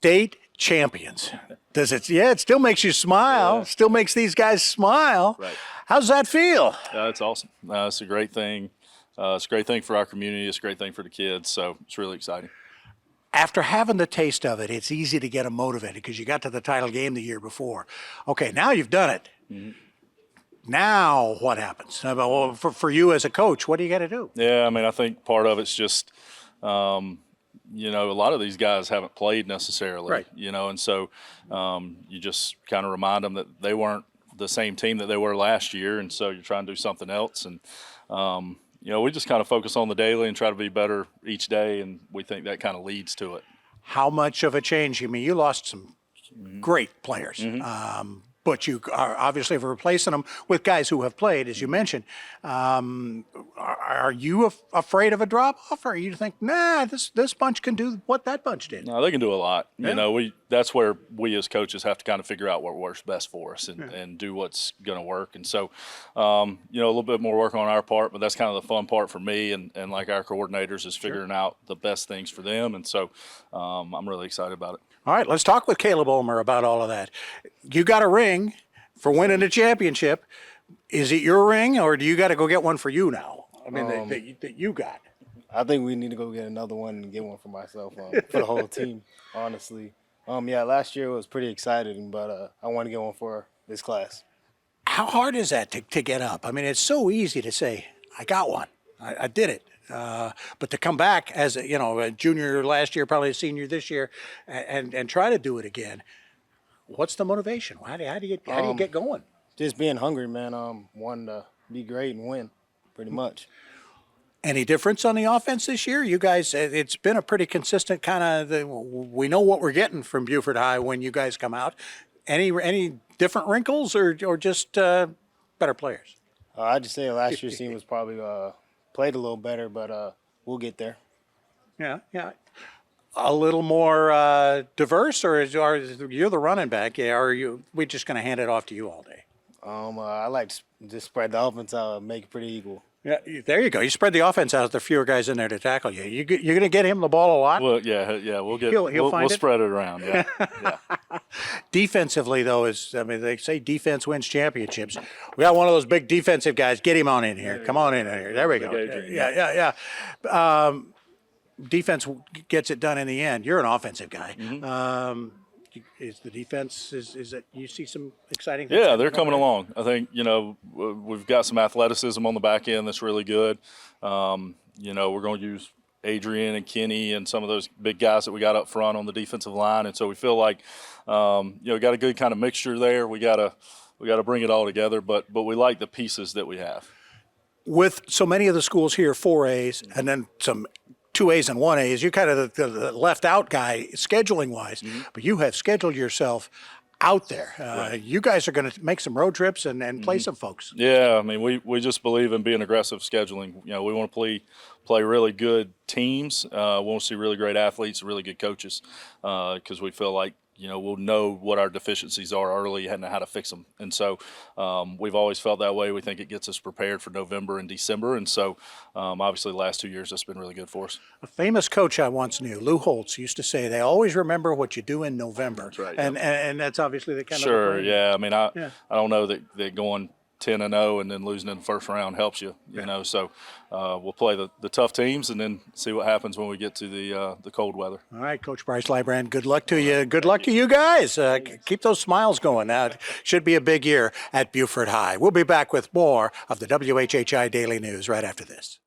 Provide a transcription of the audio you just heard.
State champions. Does it? Yeah, it still makes you smile. Yeah. Still makes these guys smile. Right. How's that feel? It's awesome. It's a great thing. It's a great thing for our community. It's a great thing for the kids. So it's really exciting. After having the taste of it, it's easy to get them motivated because you got to the title game the year before. Okay, now you've done it. Mm-hmm. Now what happens? Well, for you as a coach, what do you got to do? Yeah, I mean, I think part of it's just, you know, a lot of these guys haven't played necessarily, Right. you know, and so you just kind of remind them that they weren't the same team that they were last year, and so you're trying to do something else. And, you know, we just kind of focus on the daily and try to be better each day, and we think that kind of leads to it. How much of a change? I mean, you lost some great players. But you are obviously replacing them with guys who have played, as you mentioned. Are you afraid of a drop-off, or you think, nah, this bunch can do what that bunch did? No, they can do a lot. Yeah. You know, that's where we as coaches have to kind of figure out what works best for us and do what's going to work. And so, you know, a little bit more work on our part, but that's kind of the fun part for me and like our coordinators is figuring out the best things for them. And so I'm really excited about it. All right, let's talk with Caleb Ulmer about all of that. You got a ring for winning a championship. Is it your ring, or do you got to go get one for you now? I mean, that you got. I think we need to go get another one and get one for myself for the whole team, honestly. Yeah, last year was pretty exciting, but I want to get one for this class. How hard is that to get up? I mean, it's so easy to say, I got one. I did it. But to come back as a junior last year, probably a senior this year, and try to do it again, what's the motivation? How do you get going? Just being hungry, man. Wanting to be great and win, pretty much. Any difference on the offense this year? You guys, it's been a pretty consistent kind of. We know what we're getting from Beaufort High when you guys come out. Any different wrinkles or just better players? I'd just say last year's team was probably played a little better, but we'll get there. Yeah. A little more diverse, or you're the running back? Yeah, or we just going to hand it off to you all day? I like to just spread the offense out, make it pretty equal. Yeah, there you go. You spread the offense out. There are fewer guys in there to tackle you. You're going to get him the ball a lot. Well, yeah, we'll spread it around. Yeah. Defensively, though, they say defense wins championships. We got one of those big defensive guys. Get him on in here. Come on in here. There we go. Yeah. Defense gets it done in the end. You're an offensive guy. Is the defense, is that you see some exciting things? Yeah, they're coming along. I think, we've got some athleticism on the back end that's really good. We're going to use Adrian and Kenny and some of those big guys that we got up front on the defensive line. And so we feel like, we got a good kind of mixture there. We got to bring it all together, but we like the pieces that we have. With so many of the schools here, 4As, and then some 2As and 1As, you're kind of the left out guy scheduling wise, but you have scheduled yourself out there. Right. You guys are going to make some road trips and play some folks. Yeah, I mean, we just believe in being aggressive scheduling. We want to play really good teams. We want to see really great athletes, really good coaches, because we feel like, we'll know what our deficiencies are early and how to fix them. And so we've always felt that way. We think it gets us prepared for November and December. And so obviously the last 2 years, that's been really good for us. A famous coach I once knew, Lou Holtz, used to say, they always remember what you do in November. That's right. And that's obviously the kind of. Sure, yeah. I mean, I don't know that going 10-0 and then losing in the first round helps you, So we'll play the tough teams and then see what happens when we get to the cold weather. All right, Coach Bryce Lybrand, good luck to you. Good luck to you guys. Keep those smiles going. Now, it should be a big year at Beaufort High. We'll be back with more of the WHHI Daily News right after this.